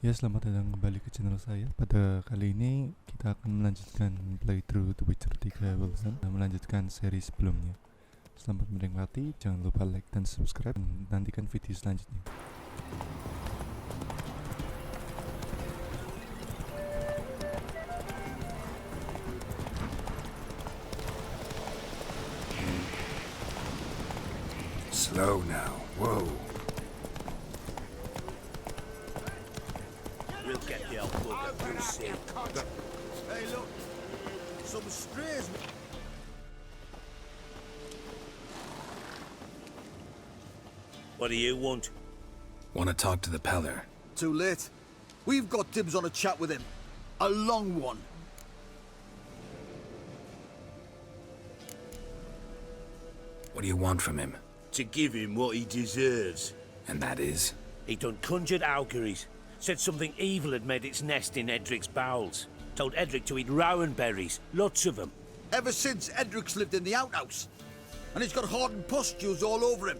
Ya, selamat datang kembali ke channel saya. Pada kali ini kita akan melanjutkan playthrough The Witcher 3 Wilson dan melanjutkan seri sebelumnya. Selamat menikmati, jangan lupa like dan subscribe, dan nantikan video selanjutnya. Slow now, whoa. We'll get the old bugger, you'll see. Hey, look, some strays. What do you want? Want to talk to the Pellar? Too late. We've got dibs on a chat with him. A long one. What do you want from him? To give him what he deserves. And that is? He done conjured auguries. Said something evil had made its nest in Edric's bowels. Told Edric to eat rowan berries, lots of them. Ever since Edric's lived in the outhouse. And he's got hardened pustules all over him.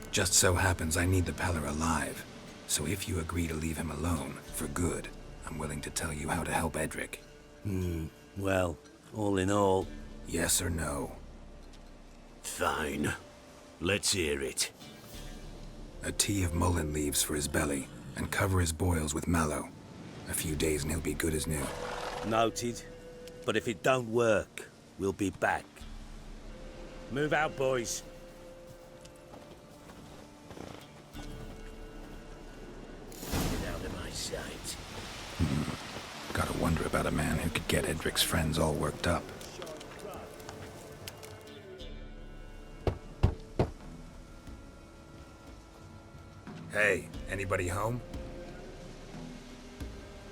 Just so happens I need the Pellar alive. So if you agree to leave him alone, for good, I'm willing to tell you how to help Edric. Well, all in all... Yes or no? Fine. Let's hear it. A tea of mullein leaves for his belly, and cover his boils with mallow. A few days and he'll be good as new. Noted. But if it don't work, we'll be back. Move out, boys. Get out of my sight. Gotta wonder about a man who could get Edric's friends all worked up. Hey, anybody home?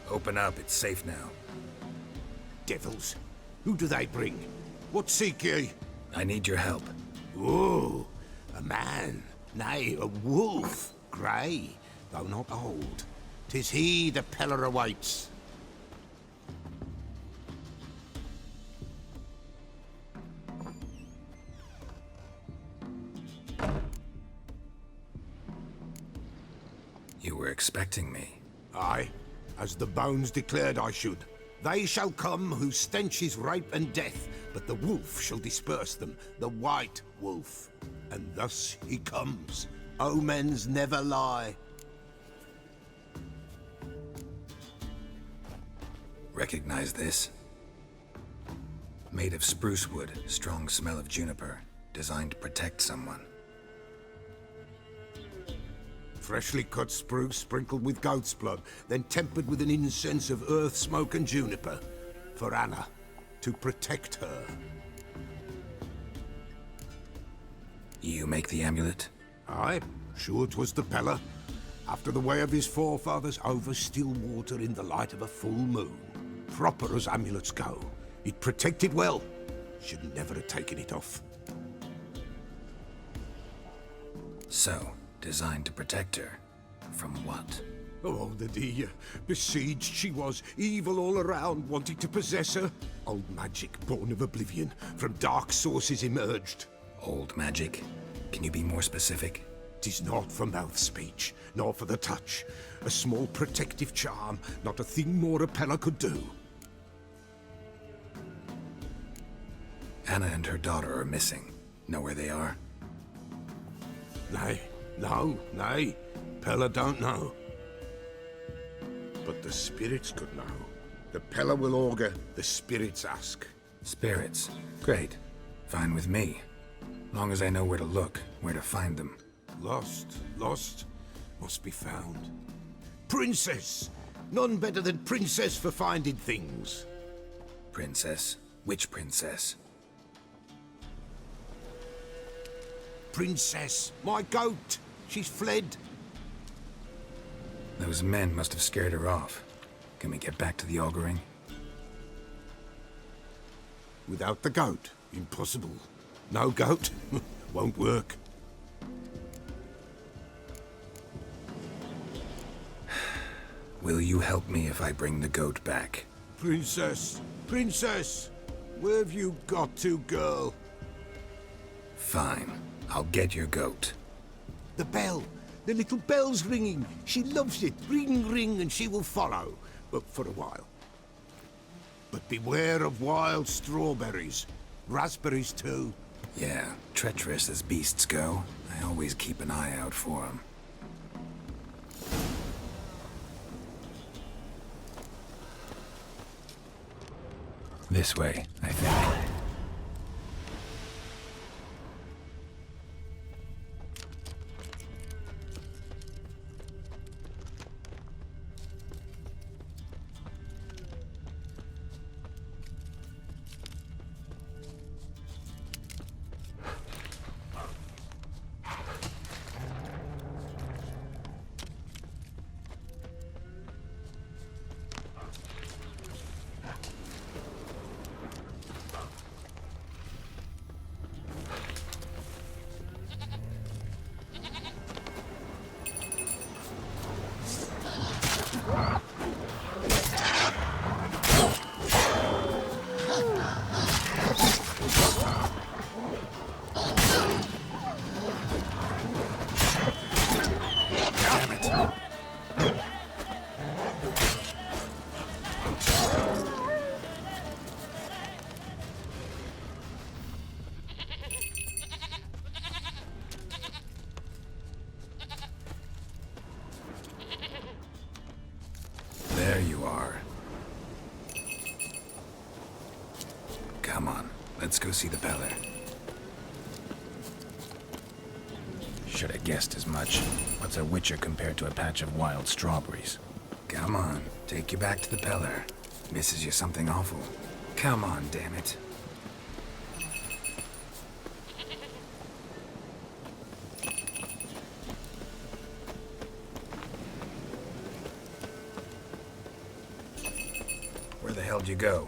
Open up, it's safe now. Devils, who do they bring? What seek ye? I need your help. Oh, a man, nay, a wolf, grey, though not old. 'Tis he the Pellar awaits. You were expecting me. Aye, as the bones declared I should. They shall come whose stench is rape and death, but the wolf shall disperse them, the white wolf. And thus he comes. Omens never lie. Recognize this? Made of spruce wood, strong smell of juniper, designed to protect someone. Freshly cut spruce sprinkled with goat's blood, then tempered with an incense of earth, smoke and juniper. For Anna, to protect her. You make the amulet? Aye, sure 'twas the Pellar. After the way of his forefathers, over still water in the light of a full moon. Proper as amulets go. It protected well. Should never have taken it off. So, designed to protect her. From what? Oh, the dear. Besieged she was, evil all around, wanting to possess her. Old magic, born of oblivion, from dark sources emerged. Old magic? Can you be more specific? 'Tis not for mouth speech, nor for the touch. A small protective charm, not a thing more a Pellar could do. Anna and her daughter are missing. Know where they are? Nay, no, nay. Pellar don't know. But the spirits could know. The Pellar will augur, the spirits ask. Spirits. Great. Fine with me. Long as I know where to look, where to find them. Lost, must be found. Princess! None better than Princess for finding things. Princess? Which princess? Princess, my goat! She's fled. Those men must have scared her off. Can we get back to the auguring? Without the goat, impossible. No goat, won't work. Will you help me if I bring the goat back? Princess, Princess! Where have you got to, girl? Fine. I'll get your goat. The bell! The little bell's ringing. She loves it. Ring, ring, and she will follow. But for a while. But beware of wild strawberries. Raspberries, too. Yeah, treacherous as beasts go. I always keep an eye out for them. This way, I think. There you are. Come on, let's go see the Pellar. Should have guessed as much. What's a witcher compared to a patch of wild strawberries? Come on, take you back to the Pellar. Misses you something awful. Come on, damn it. Where the hell'd you go?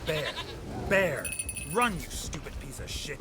Bear! Bear! Run, you stupid piece of shit!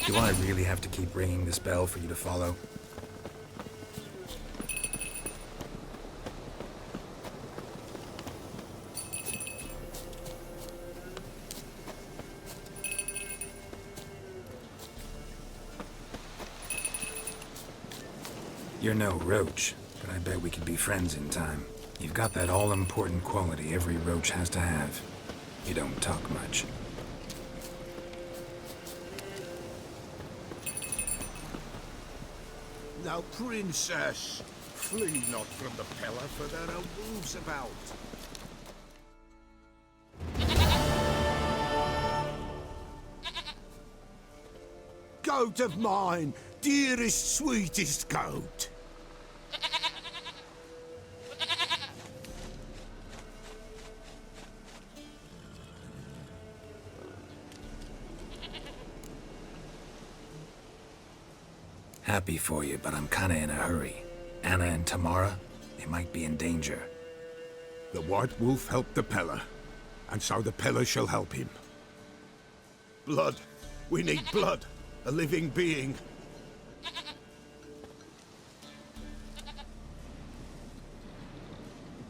Do I really have to keep ringing this bell for you to follow? You're no roach, but I bet we could be friends in time. You've got that all-important quality every roach has to have. You don't talk much. Now, princess, flee not from the Pellar, for there are wolves about. Goat of mine, dearest, sweetest goat. Happy for you, but I'm kinda in a hurry. Anna and Tamara, they might be in danger. The White Wolf helped the Pellar, and so the Pellar shall help him. Blood. We need blood. A living being.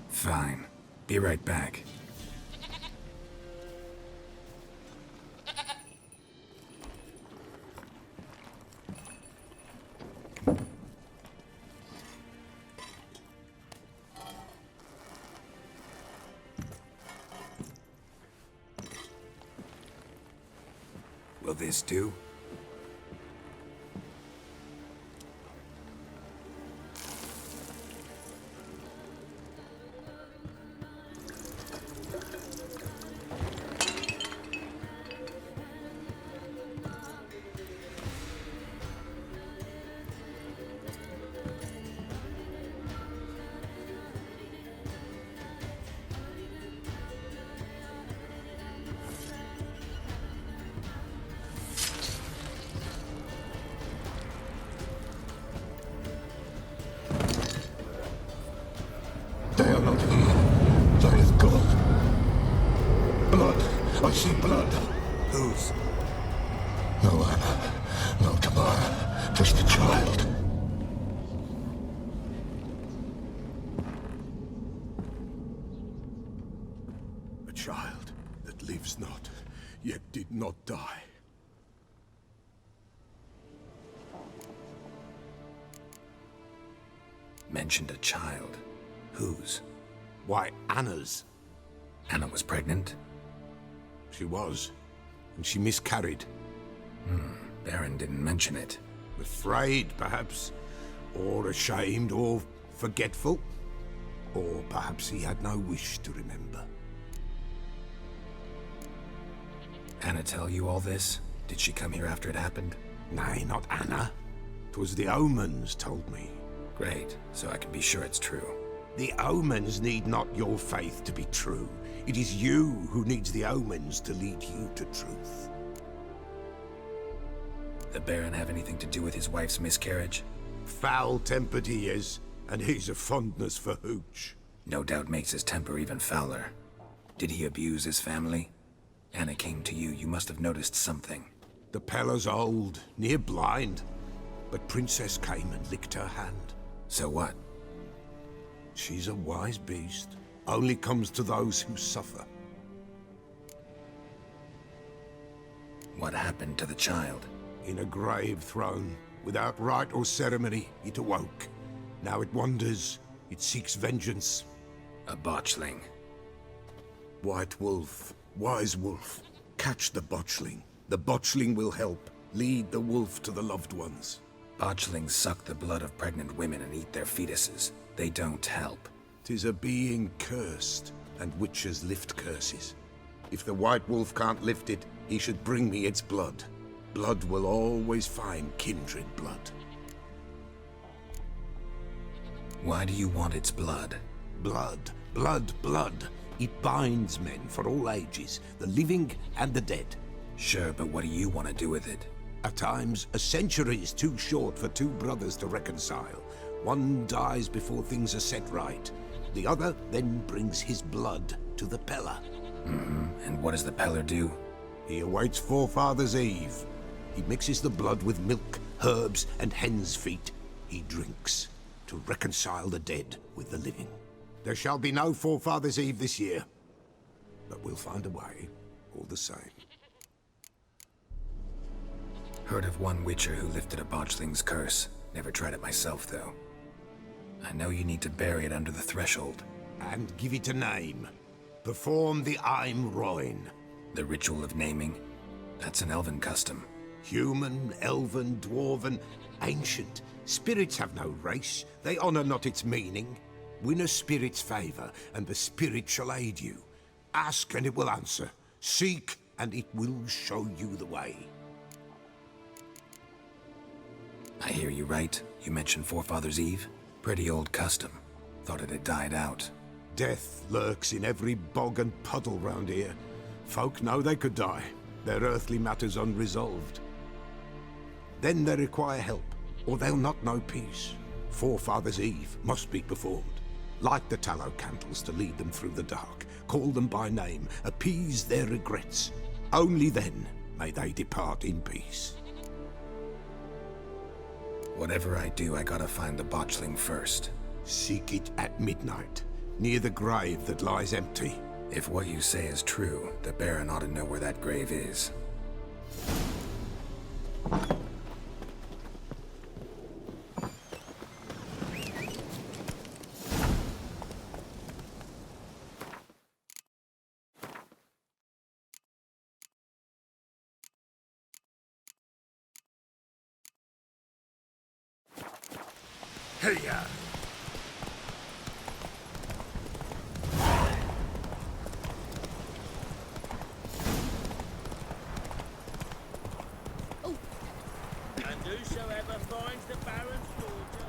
Fine. Be right back. Will this do? Anna. No, Tamara. Just a child. A child that lives not, yet did not die. Mentioned a child. Whose? Why, Anna's. Anna was pregnant? She was, and she miscarried. Baron didn't mention it. Afraid, perhaps, or ashamed, or forgetful. Or perhaps he had no wish to remember. Anna tell you all this? Did she come here after it happened? Nay, not Anna. 'Twas the omens told me. Great, so I can be sure it's true. The omens need not your faith to be true. It is you who needs the omens to lead you to truth. The Baron have anything to do with his wife's miscarriage? Foul-tempered he is, and he's a fondness for hooch. No doubt makes his temper even fouler. Did he abuse his family? Anna came to you, you must have noticed something. The Pellar's old, near blind, but Princess came and licked her hand. So what? She's a wise beast, only comes to those who suffer. What happened to the child? In a grave thrown, without rite or ceremony, it awoke. Now it wanders, it seeks vengeance. A botchling. White wolf, wise wolf, catch the botchling. The botchling will help, lead the wolf to the loved ones. Botchlings suck the blood of pregnant women and eat their fetuses. They don't help. 'Tis a being cursed, and witches lift curses. If the white wolf can't lift it, he should bring me its blood. Blood will always find kindred blood. Why do you want its blood? Blood, blood, blood. It binds men for all ages, the living and the dead. Sure, but what do you want to do with it? At times, a century is too short for two brothers to reconcile. One dies before things are set right. The other then brings his blood to the Pellar. And what does the Pellar do? He awaits Forefathers' Eve. He mixes the blood with milk, herbs, and hen's feet. He drinks to reconcile the dead with the living. There shall be no Forefathers' Eve this year, but we'll find a way, all the same. Heard of one witcher who lifted a botchling's curse. Never tried it myself, though. I know you need to bury it under the threshold. And give it a name. Perform the Aim Roin. The ritual of naming? That's an elven custom. Human, elven, dwarven, ancient. Spirits have no race. They honor not its meaning. Win a spirit's favor, and the spirit shall aid you. Ask, and it will answer. Seek, and it will show you the way. I hear you right. You mentioned Forefathers' Eve? Pretty old custom. Thought it had died out. Death lurks in every bog and puddle round here. Folk know they could die, their earthly matters unresolved. Then they require help, or they'll not know peace. Forefathers' Eve must be performed. Light the tallow candles to lead them through the dark. Call them by name, appease their regrets. Only then may they depart in peace. Whatever I do, I gotta find the botchling first. Seek it at midnight, near the grave that lies empty. If what you say is true, the Baron ought to know where that grave is. Hey-ya! And whosoever finds the Baron's daughter...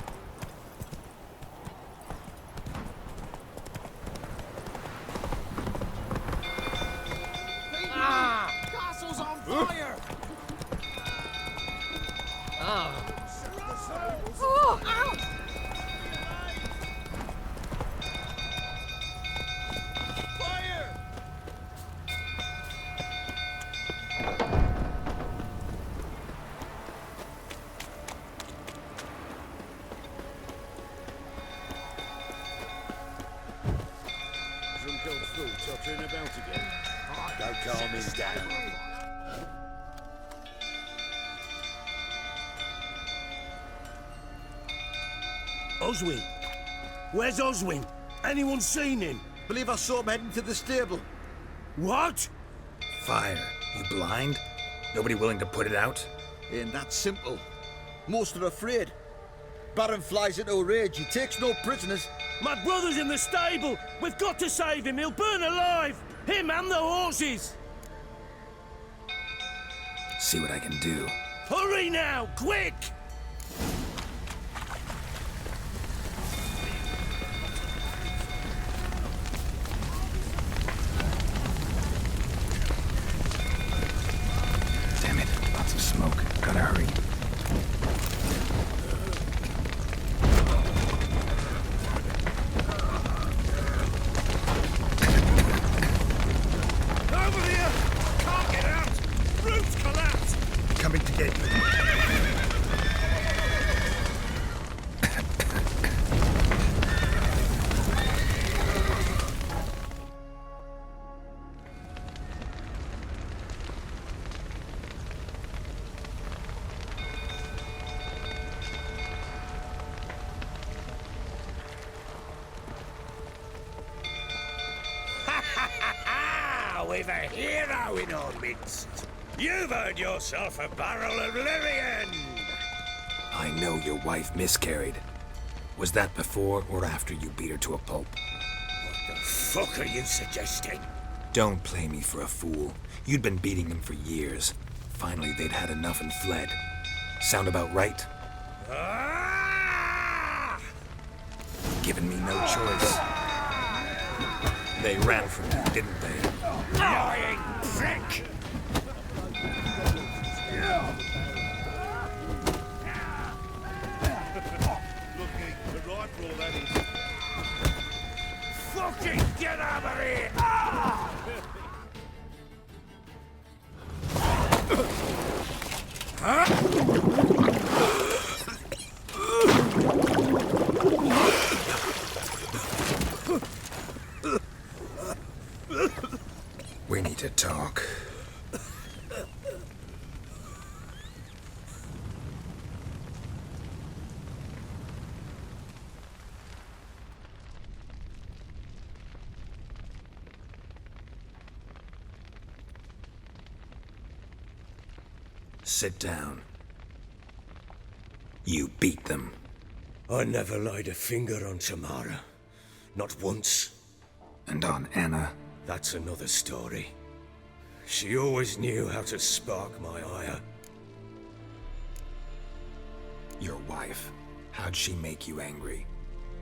Castle's on fire! moving about again. Go calm him down. Oswin? Where's Oswin? Anyone seen him? Believe I saw him heading to the stable. What? Fire. You blind? Nobody willing to put it out? Ain't that simple. Most are afraid. Baron flies into a rage. He takes no prisoners. My brother's in the stable. We've got to save him. He'll burn alive. Him and the horses. See what I can do. Hurry now, quick! Damn it, lots of smoke. Gotta hurry. Over here! Can't get out! Roof's collapsed! Coming to get you. We've a hero in our midst. You've earned yourself a barrel of Lyrian. I know your wife miscarried. Was that before or after you beat her to a pulp? What the fuck are you suggesting? Don't play me for a fool. You'd been beating them for years. Finally, they'd had enough and fled. Sound about right? Ah! Given me no choice. They ran from you, didn't they? Lying prick! Fucking get over here! Ah! We need to talk. Sit down. You beat them. I never laid a finger on Tamara. Not once. And on Anna. That's another story. She always knew how to spark my ire. Your wife. How'd she make you angry?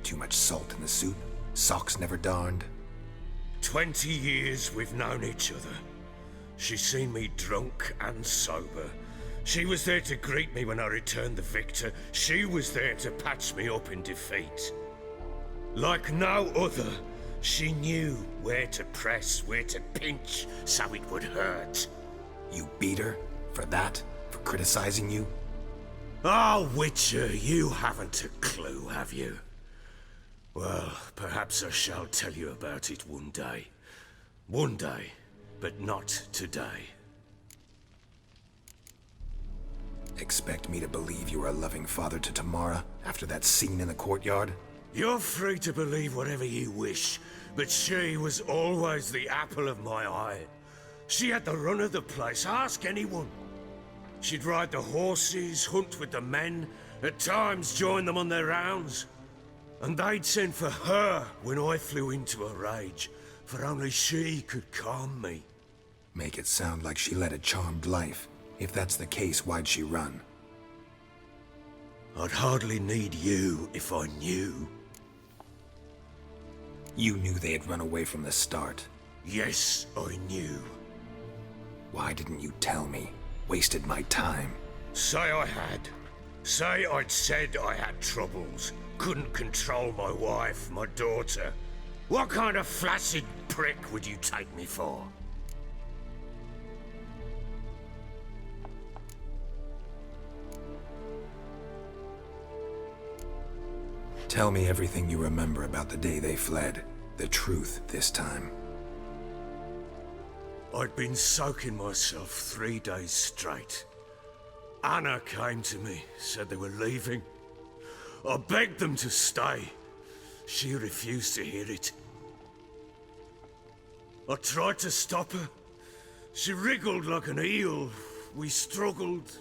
Too much salt in the soup? Socks never darned? 20 years we've known each other. She's seen me drunk and sober. She was there to greet me when I returned the victor. She was there to patch me up in defeat. Like no other, she knew where to press, where to pinch, so it would hurt. You beat her? For that? For criticizing you? Oh, Witcher, you haven't a clue, have you? Well, perhaps I shall tell you about it one day. One day, but not today. Expect me to believe you were a loving father to Tamara after that scene in the courtyard? You're free to believe whatever you wish, but she was always the apple of my eye. She had the run of the place, ask anyone. She'd ride the horses, hunt with the men, at times join them on their rounds. And they'd send for her when I flew into a rage, for only she could calm me. Make it sound like she led a charmed life. If that's the case, why'd she run? I'd hardly need you if I knew. You knew they had run away from the start. Yes, I knew. Why didn't you tell me? Wasted my time. Say I had. Say I'd said I had troubles. Couldn't control my wife, my daughter. What kind of flaccid prick would you take me for? Tell me everything you remember about the day they fled. The truth this time. I'd been soaking myself 3 days straight. Anna came to me, said they were leaving. I begged them to stay. She refused to hear it. I tried to stop her. She wriggled like an eel. We struggled.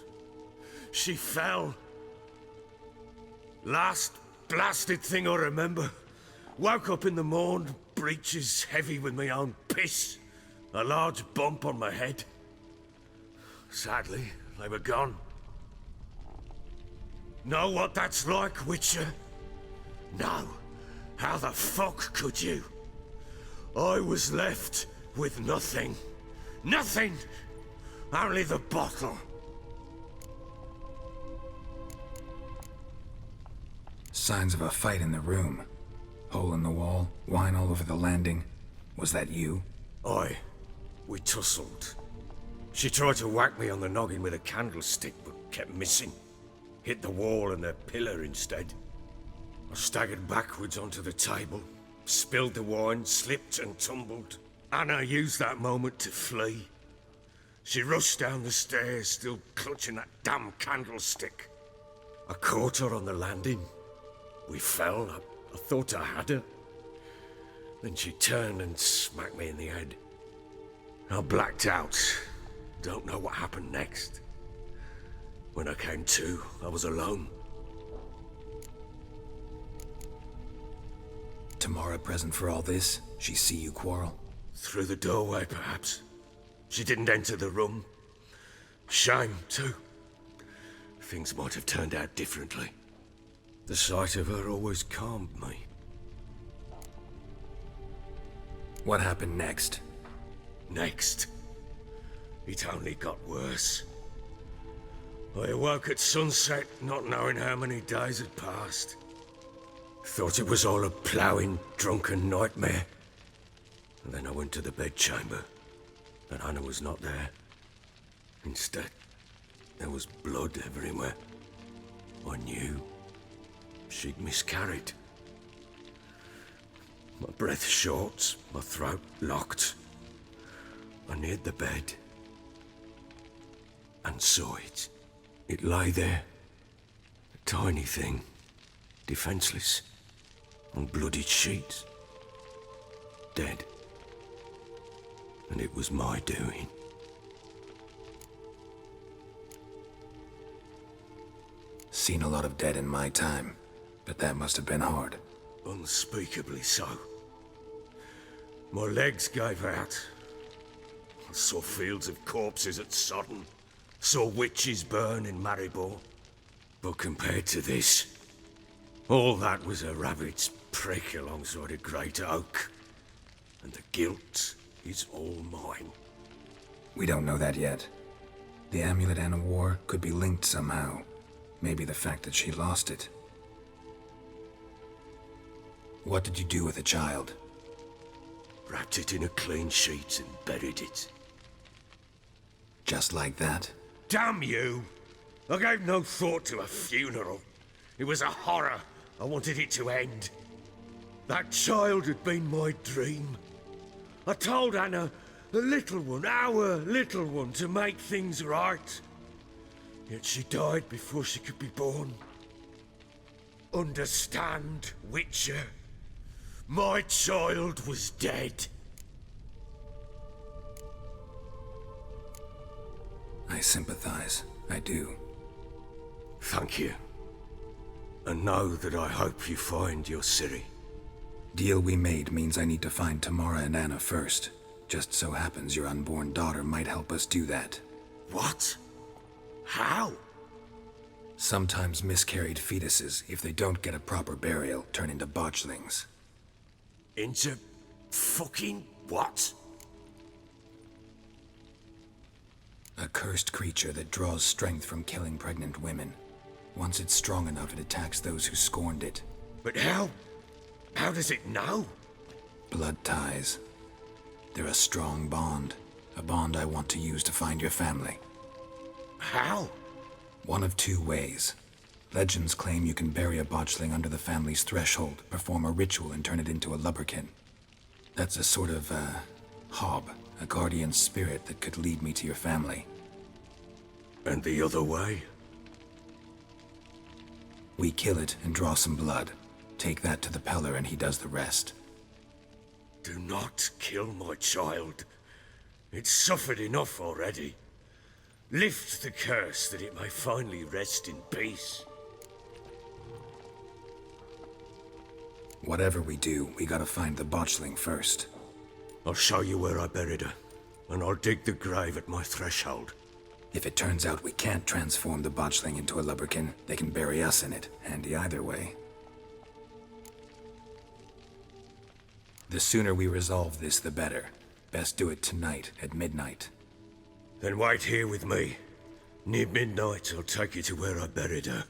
She fell. Last blasted thing I remember. Woke up in the morn, breeches heavy with my own piss. A large bump on my head. Sadly, they were gone. Know what that's like, Witcher? No. How the fuck could you? I was left with nothing. Nothing! Only the bottle. Signs of a fight in the room. Hole in the wall, wine all over the landing. Was that you? Aye. We tussled. She tried to whack me on the noggin with a candlestick, but kept missing. Hit the wall and the pillar instead. I staggered backwards onto the table, spilled the wine, slipped and tumbled. Anna used that moment to flee. She rushed down the stairs, still clutching that damn candlestick. I caught her on the landing. We fell. I thought I had her. Then she turned and smacked me in the head. I blacked out. Don't know what happened next. When I came to, I was alone. Tamara present for all this? She see you quarrel? Through the doorway, perhaps. She didn't enter the room. Shame, too. Things might have turned out differently. The sight of her always calmed me. What happened next? Next, it only got worse. I awoke at sunset, not knowing how many days had passed. Thought it was all a ploughing, drunken nightmare. And then I went to the bedchamber, but Anna was not there. Instead, there was blood everywhere. I knew she'd miscarried. My breath short, my throat locked. I neared the bed and saw it. It lay there, a tiny thing, defenseless, on bloodied sheets, dead. And it was my doing. Seen a lot of dead in my time, but that must have been hard. Unspeakably so. My legs gave out. I saw fields of corpses at Sodden. Saw witches burn in Maribor. But compared to this, all that was a rabbit's prick alongside a great oak. And the guilt is all mine. We don't know that yet. The amulet Anna wore could be linked somehow. Maybe the fact that she lost it. What did you do with the child? Wrapped it in a clean sheet and buried it. Just like that? Damn you! I gave no thought to a funeral. It was a horror. I wanted it to end. That child had been my dream. I told Anna, the little one, our little one, to make things right. Yet she died before she could be born. Understand, Witcher? My child was dead. I sympathize. I do. Thank you. And know that I hope you find your Ciri. Deal we made means I need to find Tamara and Anna first. Just so happens your unborn daughter might help us do that. What? How? Sometimes miscarried fetuses, if they don't get a proper burial, turn into botchlings. Into fucking what? A cursed creature that draws strength from killing pregnant women. Once it's strong enough, it attacks those who scorned it. But how? How does it know? Blood ties. They're a strong bond. A bond I want to use to find your family. How? One of two ways. Legends claim you can bury a botchling under the family's threshold, perform a ritual, and turn it into a lubberkin. That's a sort of, hob, A guardian spirit that could lead me to your family. And the other way? We kill it and draw some blood. Take that to the Pellar and he does the rest. Do not kill my child. It's suffered enough already. Lift the curse that it may finally rest in peace. Whatever we do, we gotta find the botchling first. I'll show you where I buried her, and I'll dig the grave at my threshold. If it turns out we can't transform the botchling into a lubberkin, they can bury us in it. Handy either way. The sooner we resolve this, the better. Best do it tonight, at midnight. Then wait here with me. Near midnight, I'll take you to where I buried her.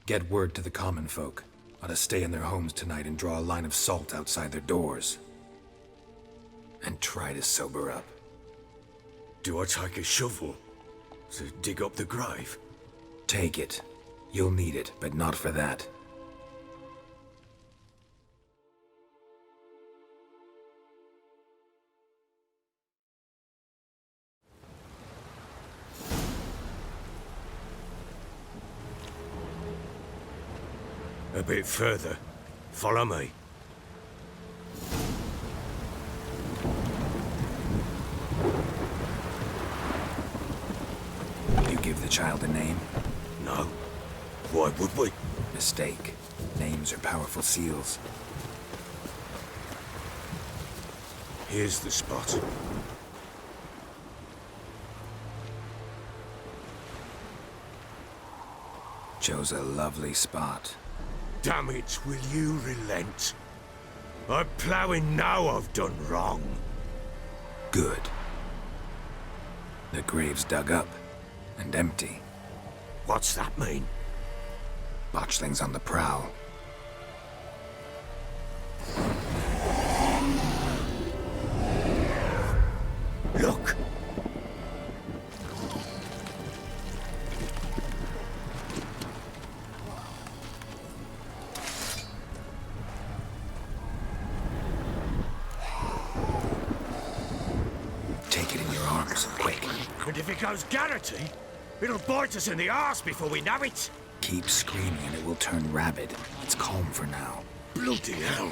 Get word to the common folk. Ought to stay in their homes tonight and draw a line of salt outside their doors. And try to sober up. Do I take a shovel to dig up the grave? Take it. You'll need it, but not for that. A bit further. Follow me. You give the child a name? No. Why would we? Mistake. Names are powerful seals. Here's the spot. Chose a lovely spot. Damn it, will you relent? I'm ploughing now I've done wrong. Good. The grave's dug up and empty. What's that mean? Botchling's on the prowl. Look! Take it in your arms, quick. And if it goes Garrity, it'll bite us in the arse before we know it. Keep screaming and it will turn rabid. It's calm for now. Bloody hell.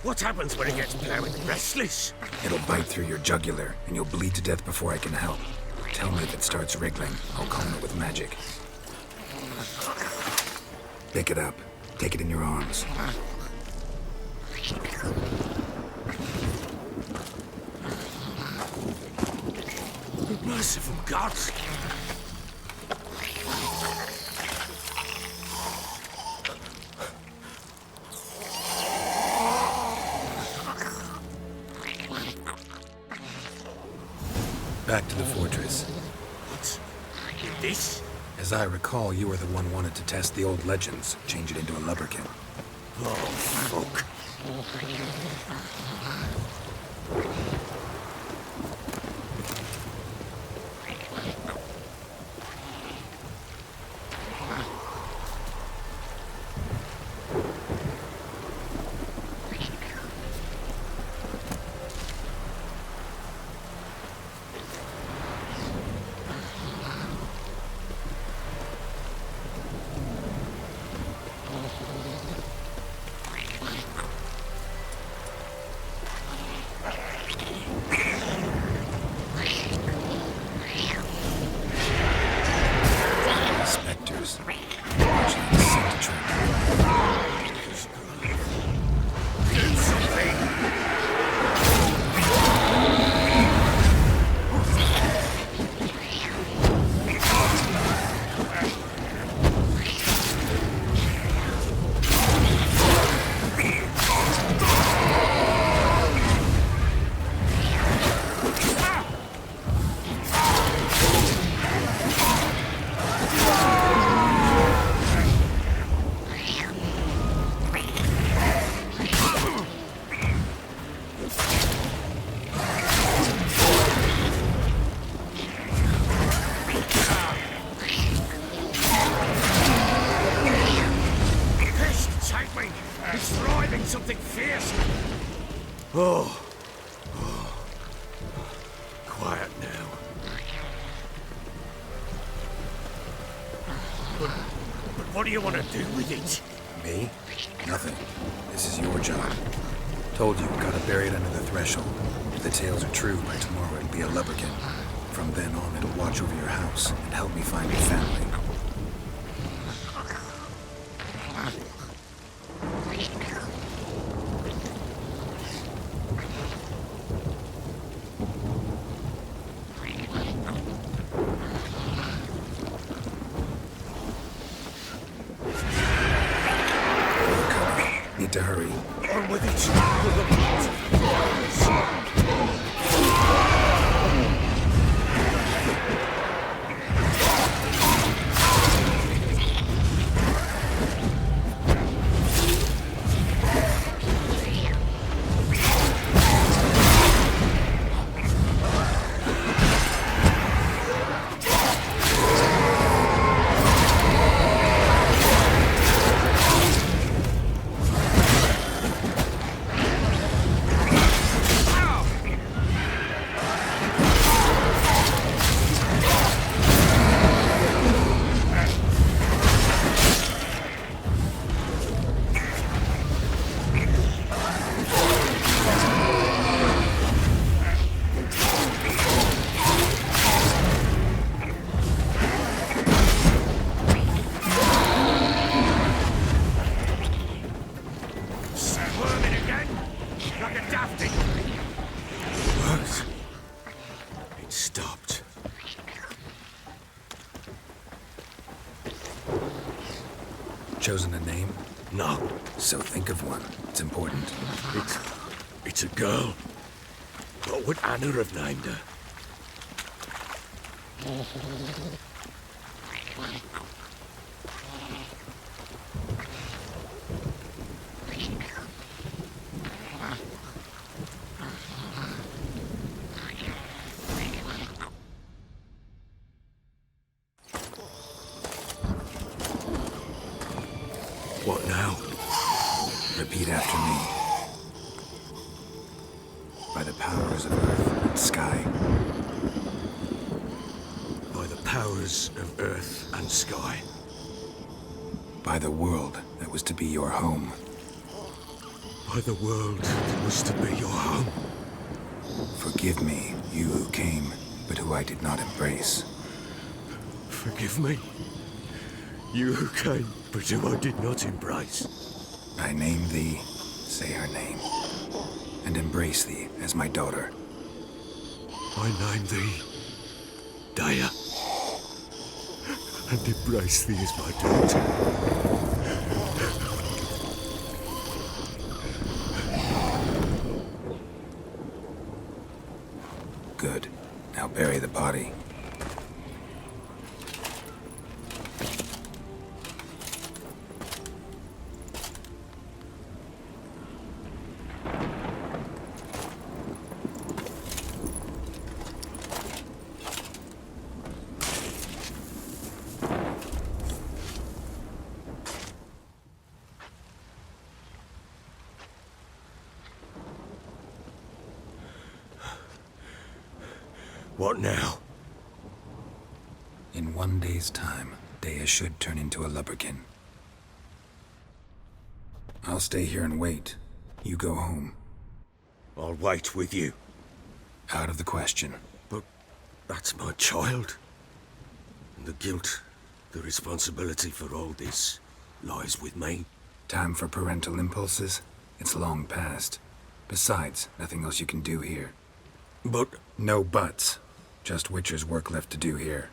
What happens when it gets plowing restless? It'll bite through your jugular and you'll bleed to death before I can help. Tell me if it starts wriggling. I'll calm it with magic. Pick it up. Take it in your arms. Merciful gods! Back to the fortress. What? This? As I recall, you were the one wanted to test the old legends, change it into a lubberkin. Oh, fuck. Spectres. Watching the scent to track. Do something! It's thriving something fierce. Oh. What do you want to do with it? Me? Nothing. This is your job. Told you, gotta bury it under the threshold. If the tales are true, by tomorrow it'll be a lubberkin. From then on, it'll watch over your house and help me find your family. Need to hurry. On with it. It stopped. Chosen a name? No, So think of one. It's important. it's a girl. What would Anna have named her? What now? Repeat after me. By the powers of earth and sky. By the powers of earth and sky. By the world that was to be your home. By the world that was to be your home. Forgive me, you who came, but who I did not embrace. Forgive me. You who came, but who I did not embrace. I name thee, say her name, and embrace thee as my daughter. I name thee Daya, and embrace thee as my daughter. Good. Now bury the body. What now? In 1 day's time, Daya should turn into a lubberkin. I'll stay here and wait. You go home. I'll wait with you. Out of the question. But that's my child. And the guilt, the responsibility for all this lies with me. Time for parental impulses? It's long past. Besides, nothing else you can do here. But No buts. Just Witcher's work left to do here.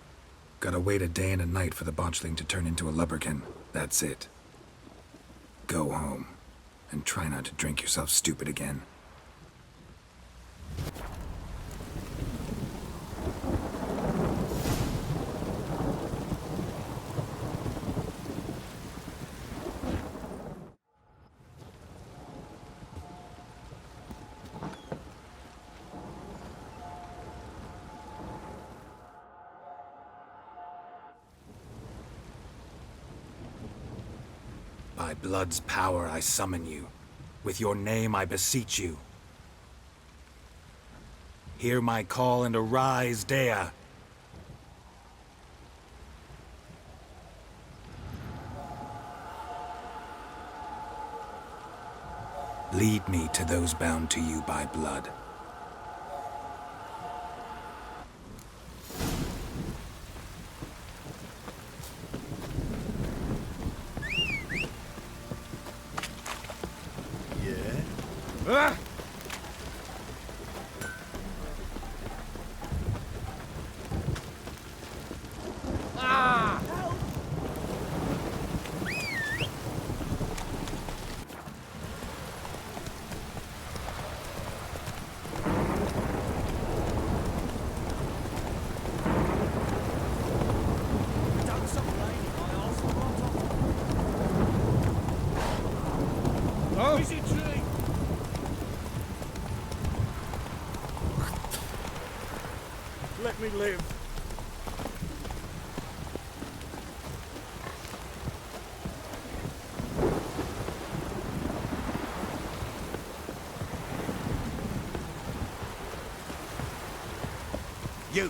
Gotta wait a day and a night for the botchling to turn into a lubberkin. That's it. Go home. And try not to drink yourself stupid again. By blood's power I summon you. With your name I beseech you. Hear my call and arise, Dea. Lead me to those bound to you by blood. Let me live. You!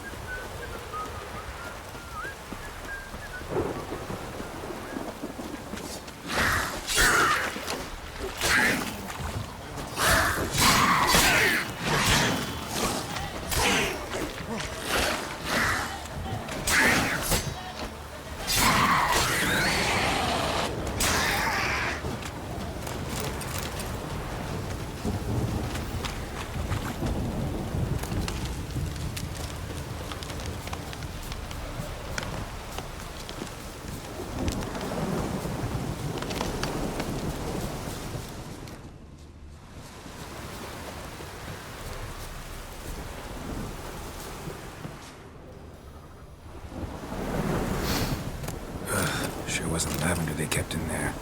Sure wasn't lavender they kept in there.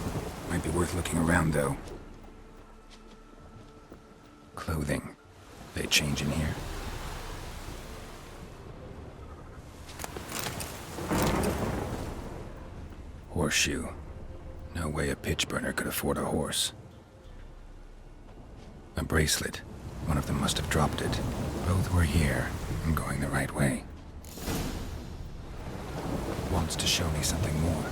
Might be worth looking around, though. Clothing. They change in here? Horseshoe. No way a pitch burner could afford a horse. A bracelet. One of them must have dropped it. Both were here. I'm going the right way. Wants to show me something more.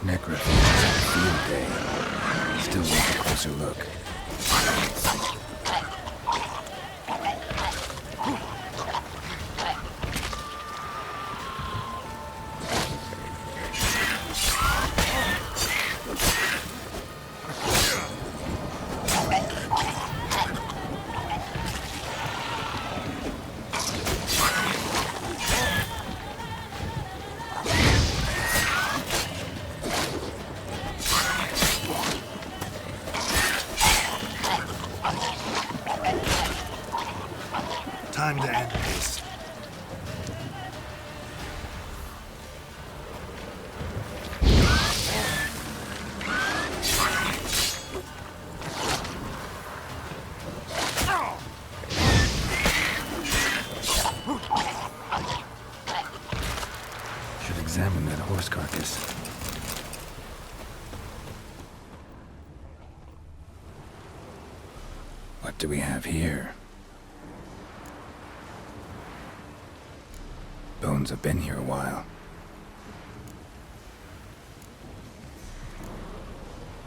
Necrophages on field day. Still worth a closer look. Time to end this. Should examine that horse carcass. What do we have here? Bones have been here a while.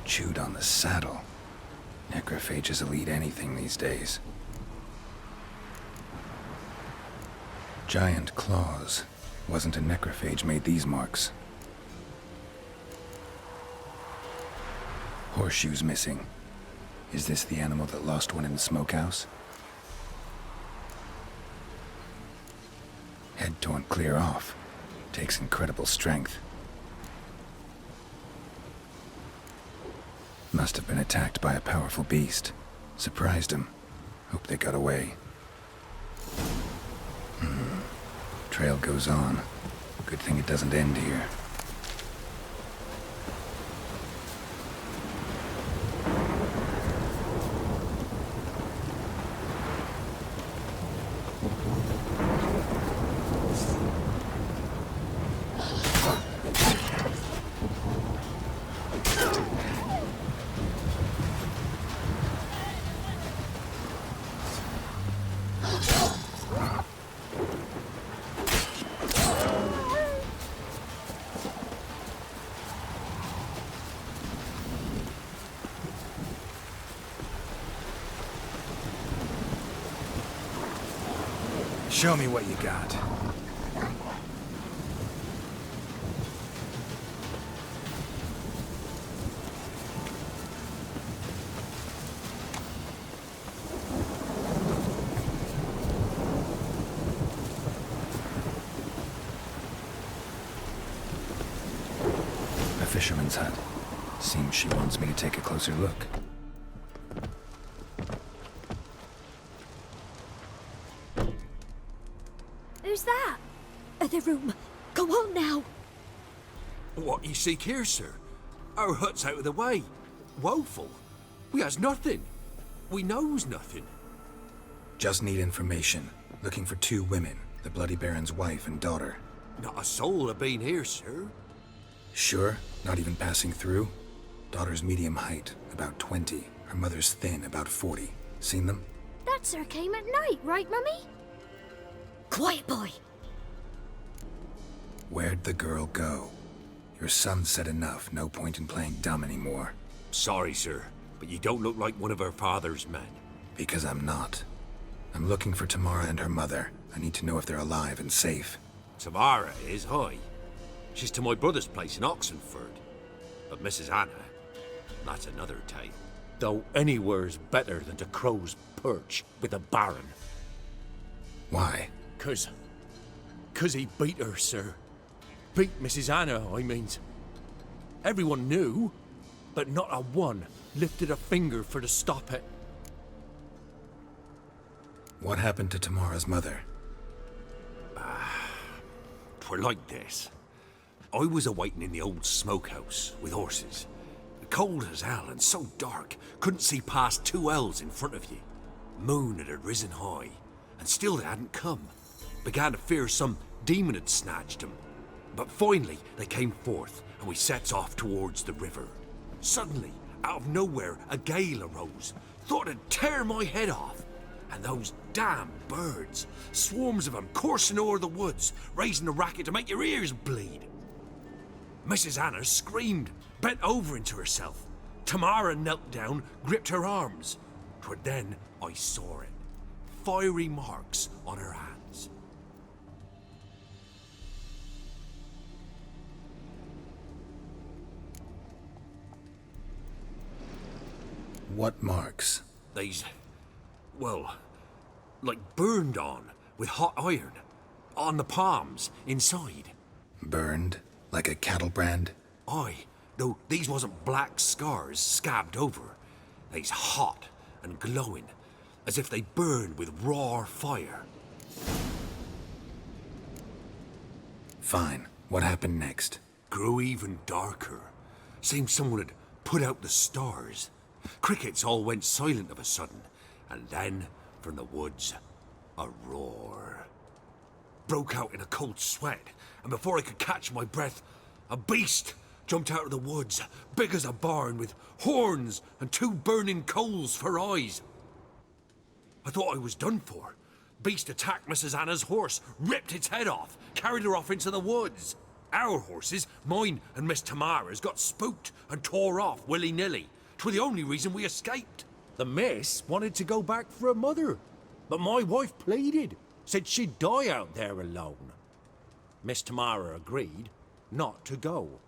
Chewed on the saddle. Necrophages will eat anything these days. Giant claws. Wasn't a necrophage made these marks. Horseshoes missing. Is this the animal that lost one in the smokehouse? Head torn clear off. Takes incredible strength. Must have been attacked by a powerful beast. Surprised him. Hope they got away. Trail goes on. Good thing it doesn't end here. Show me what you got. A fisherman's hut. Seems she wants me to take a closer look. Who's that? The room. Go on now. What you seek here, sir? Our hut's out of the way. Woeful. We has nothing. We knows nothing. Just need information. Looking for 2 women. The Bloody Baron's wife and daughter. Not a soul have been here, sir. Sure? Not even passing through? Daughter's medium height, about 20. Her mother's thin, about 40. Seen them? That sir came at night, right, Mummy? Quiet, boy. Where'd the girl go? Your son said enough. No point in playing dumb anymore. Sorry, sir, but you don't look like one of her father's men. Because I'm not. I'm looking for Tamara and her mother. I need to know if they're alive and safe. Tamara is, hi. She's to my brother's place in Oxenford. But Mrs. Anna, that's another tale. Though anywhere's better than to Crow's Perch with a baron. Why? 'Cause he beat her, sir. Beat Mrs. Anna, I means. Everyone knew, but not a one lifted a finger for to stop it. What happened to Tamara's mother? 'Twere like this. I was awaiting in the old smokehouse with horses. Cold as hell and so dark, couldn't see past 2 ells in front of you. Moon had risen high, and still they hadn't come. Began to fear some demon had snatched them. But finally, they came forth, and we sets off towards the river. Suddenly, out of nowhere, a gale arose. Thought it'd tear my head off. And those damn birds, swarms of them coursing o'er the woods, raising a racket to make your ears bleed. Mrs. Anna screamed, bent over into herself. Tamara knelt down, gripped her arms. 'Twere then I saw it. Fiery marks on her hands. What marks? They's, well, like burned on with hot iron. On the palms, inside. Burned? Like a cattle brand? Aye, though these wasn't black scars scabbed over. They's hot and glowing, as if they burned with raw fire. Fine. What happened next? Grew even darker. Seemed someone had put out the stars. Crickets all went silent of a sudden, and then, from the woods, a roar. Broke out in a cold sweat, and before I could catch my breath, a beast jumped out of the woods, big as a barn, with horns and 2 burning coals for eyes. I thought I was done for. Beast attacked Mrs. Anna's horse, ripped its head off, carried her off into the woods. Our horses, mine and Miss Tamara's, got spooked and tore off willy-nilly. 'Twere the only reason we escaped. The miss wanted to go back for her mother, but my wife pleaded, said she'd die out there alone. Miss Tamara agreed not to go.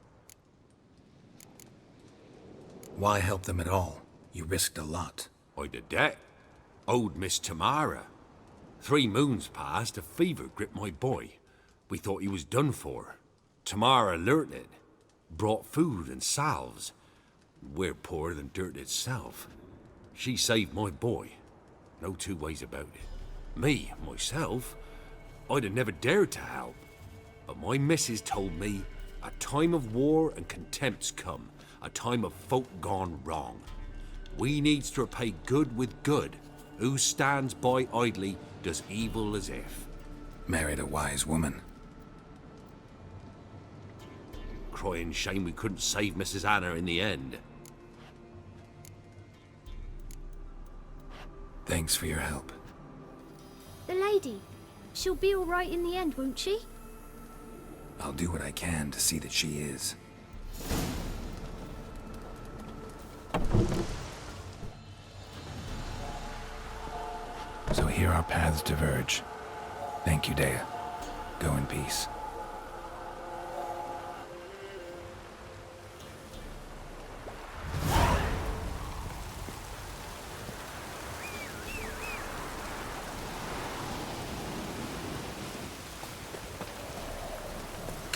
Why help them at all? You risked a lot. I did that. Owed Miss Tamara. 3 moons passed, a fever gripped my boy. We thought he was done for. Tamara alerted, brought food and salves. We're poorer than dirt itself. She saved my boy. No 2 ways about it. Me, myself, I'd have never dared to help. But my missus told me a time of war and contempt's come, a time of folk gone wrong. We needs to repay good with good. Who stands by idly does evil as if. Married a wise woman. Crying shame we couldn't save Mrs. Anna in the end. Thanks for your help. The lady. She'll be all right in the end, won't she? I'll do what I can to see that she is. So here our paths diverge. Thank you, Dea. Go in peace.